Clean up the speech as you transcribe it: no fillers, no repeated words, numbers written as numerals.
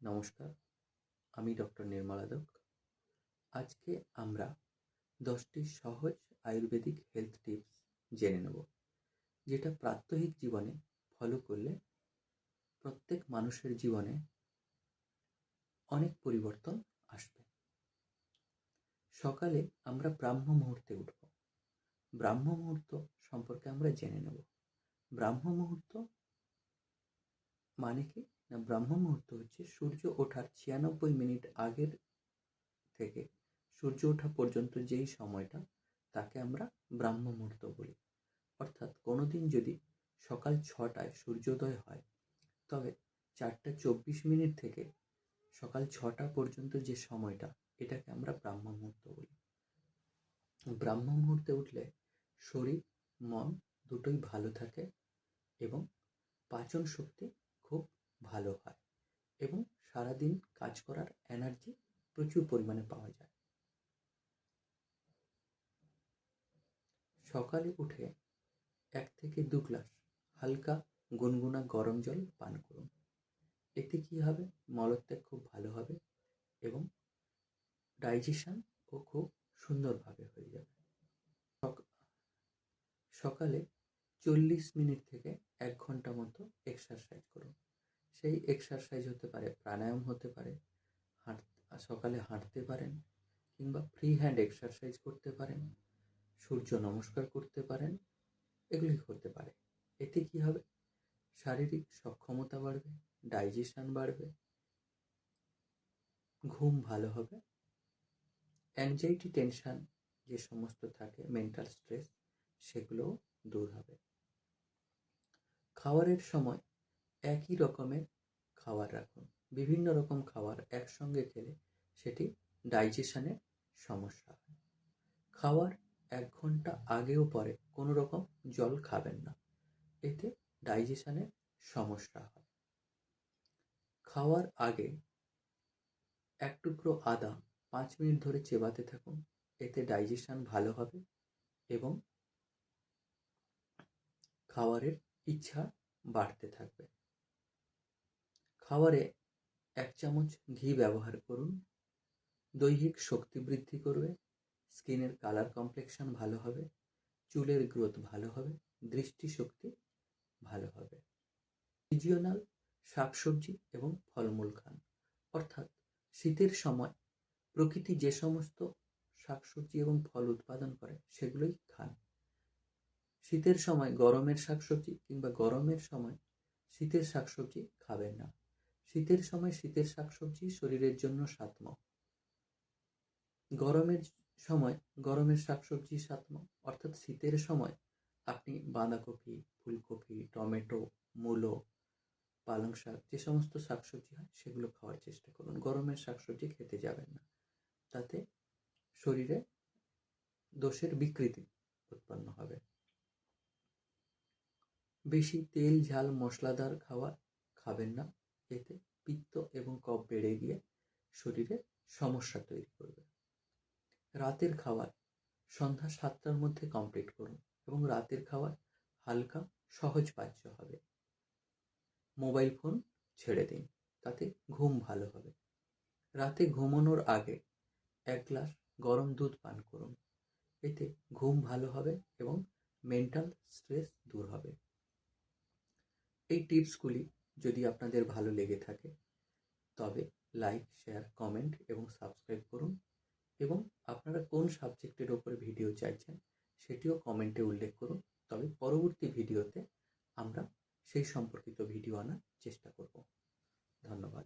নমস্কার, আমি ডক্টর নির্মলা দত্ত। আজকে আমরা 10টি সহজ আয়ুর্বেদিক হেলথ টিপস জেনে নেব, যেটা প্রাত্যহিক জীবনে ফলো করলে প্রত্যেক মানুষের জীবনে অনেক পরিবর্তন আসবে। সকালে আমরা ব্রাহ্ম মুহূর্তে উঠব। ব্রাহ্ম মুহূর্ত সম্পর্কে আমরা জেনে নেব। ব্রাহ্ম মুহূর্ত মানে কি না, ব্রাহ্ম মুহূর্ত হচ্ছে সূর্য ওঠার 96 মিনিট আগের থেকে সূর্য ওঠা পর্যন্ত যেই সময়টা, তাকে আমরা ব্রাহ্ম মুহূর্ত বলি। অর্থাৎ কোনো দিন যদি সকাল 6টায় সূর্যোদয় হয়, তবে 4:24 থেকে সকাল 6টা পর্যন্ত যে সময়টা, এটাকে আমরা ব্রাহ্ম মুহূর্ত বলি। ব্রাহ্ম মুহূর্তে উঠলে শরীর মন দুটোই ভালো থাকে এবং পাচন শক্তি খুব ভালো হয় এবং সারাদিন কাজ করার এনার্জি প্রচুর পরিমাণে পাওয়া যায়। সকালে উঠে 1 থেকে 2 গ্লাস হালকা গুনগুনা গরম জল পান করুন। এতে কি হবে, মলত্যাগ খুব ভালো হবে এবং ডাইজেশন ও খুব সুন্দরভাবে হয়ে যাবে। সকালে 40 মিনিট থেকে 1 ঘন্টা মতো এক্সারসাইজ করুন। সেই এক্সারসাইজ হতে পারে, প্রাণায়াম হতে পারে, সকালে হাঁটতে পারেন কিংবা ফ্রি হ্যান্ড এক্সারসাইজ করতে পারেন, সূর্য নমস্কার করতে পারেন, এগুলি হতে পারে। এতে কি হবে, শারীরিক সক্ষমতা বাড়বে, ডাইজেশন বাড়বে, ঘুম ভালো হবে, অ্যাংজাইটি টেনশন যে সমস্ত থাকে, মেন্টাল স্ট্রেস, সেগুলোও দূর হবে। খাবারের সময় একই রকমের খাবার রাখুন। বিভিন্ন রকম খাবার একসঙ্গে খেলে সেটি ডাইজেশনের সমস্যা হয়। খাওয়ার 1 ঘন্টা আগে ও পরে কোনো রকম জল খাবেন না, এতে ডাইজেশনের সমস্যা হয়। খাওয়ার আগে 1 টুকরো আদা 5 মিনিট ধরে চেবাতে থাকুন, এতে ডাইজেশন ভালো হবে এবং খাবারের ইচ্ছা বাড়তে থাকবে। খাবারে 1 চামচ ঘি ব্যবহার করুন। দৈহিক শক্তি বৃদ্ধি করবে, স্কিনের কালার কমপ্লেকশন ভালো হবে, চুলের গ্রোথ ভালো হবে, দৃষ্টিশক্তি ভালো হবে। সিজনাল শাকসবজি এবং ফলমূল খান। অর্থাৎ শীতের সময় প্রকৃতি যে সমস্ত শাকসবজি এবং ফল উৎপাদন করে, সেগুলোই খান। শীতের সময় গরমের শাকসবজি কিংবা গরমের সময় শীতের শাকসবজি খাবেন না। শীতের সময় শীতের শাকসবজি শরীরের জন্য সাতম, গরমের সময় গরমের শাকসবজি সাতম। অর্থাৎ শীতের সময় আপনি বাঁধাকপি, ফুলকপি, টমেটো, মূলো, পালং শাক, যে সমস্ত শাকসবজি হয় সেগুলো খাওয়ার চেষ্টা করুন। গরমের শাকসবজি খেতে যাবেন না, তাতে শরীরে দোষের বিকৃতি উৎপন্ন হবে। বেশি তেল ঝাল মশলাদার খাবার খাবেন না, এতে পিত্ত এবং কফ বেড়ে গিয়ে শরীরে সমস্যা তৈরি করবে। রাতের খাবার সন্ধ্যা 7টার মধ্যে কমপ্লিট করুন এবং রাতের খাবার হালকা সহজপাচ্য হবে। মোবাইল ফোন ছেড়ে দিন, তাতে ঘুম ভালো হবে। রাতে ঘুমানোর আগে 1 গ্লাস গরম দুধ পান করুন, এতে ঘুম ভালো হবে এবং মেন্টাল স্ট্রেস দূর হবে। এই টিপসগুলি যদি আপনাদের ভালো লেগে থাকে, তবে লাইক, শেয়ার, কমেন্ট এবং সাবস্ক্রাইব করুন এবং আপনারা কোন সাবজেক্টের ওপরে ভিডিও চাইছেন সেটিও কমেন্টে উল্লেখ করুন। তবে পরবর্তী ভিডিওতে আমরা সেই সম্পর্কিত ভিডিও আনার চেষ্টা করব। ধন্যবাদ।